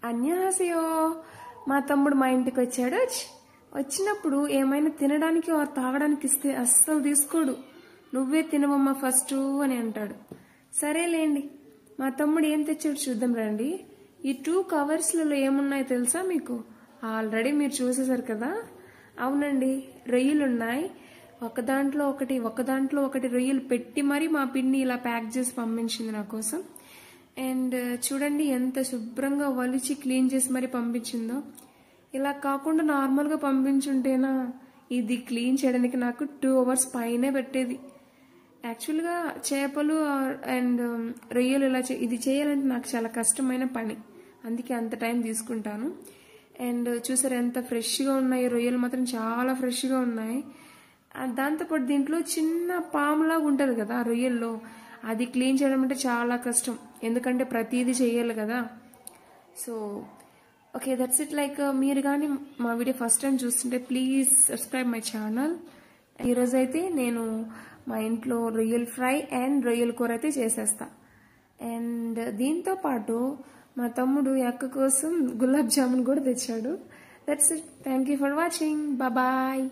అన్యాసేయో మా తమ్ముడు మా ఇంటికి వచ్చాడు. వచ్చినప్పుడు ఏమైనా తినడానికి తాగడానికి ఇస్తే అస్సలు తీసుకోడు. నువ్వే తినవమ్మా ఫస్ట్ అని అంటాడు. సరేలేండి, మా తమ్ముడు ఏం తెచ్చాడు చూద్దాం రండి. ఈ 2 కవర్స్లలో ఏమున్నాయో తెలుసా మీకు? ఆల్రెడీ మీరు చూసేశారు కదా. అవునండి, రొయ్యలున్నాయి. ఒక దాంట్లో ఒకటి రొయ్యలు పెట్టి మరి మా పిన్ని ఇలా ప్యాక్ చేసి పంపించింది నా కోసం. అండ్ చూడండి ఎంత శుభ్రంగా వలిచి క్లీన్ చేసి మరి పంపించిందో. ఇలా కాకుండా నార్మల్గా పంపించుంటేనా ఇది క్లీన్ చేయడానికి నాకు 2 అవర్స్ పైనే పెట్టేది. యాక్చువల్గా చేపలు అండ్ రొయ్యలు ఇది చేయాలంటే నాకు చాలా కష్టమైన పని, అందుకే అంత టైం తీసుకుంటాను. అండ్ చూసారు ఎంత ఫ్రెష్గా ఉన్నాయి, రొయ్యలు మాత్రం చాలా ఫ్రెష్గా ఉన్నాయి. దాంతోపాటు దీంట్లో చిన్న పాములాగా ఉంటుంది కదా ఆ రొయ్యల్లో, అది క్లీన్ చేయడం అంటే చాలా కష్టం, ఎందుకంటే ప్రతిదీ చేయాలి కదా. So okay, that's it. Like మీరు కానీ మా వీడియో ఫస్ట్ టైం చూస్తుంటే ప్లీజ్ సబ్స్క్రైబ్ మై ఛానల్. ఈరోజైతే నేను మా ఇంట్లో రొయ్యల్ ఫ్రై అండ్ రొయ్యల కూర అయితే చేసేస్తా. అండ్ దీంతో పాటు మా తమ్ముడు అక్క కోసం గులాబ్ జామున్ కూడా తెచ్చాడు. That's it. Thank you for watching. Bye.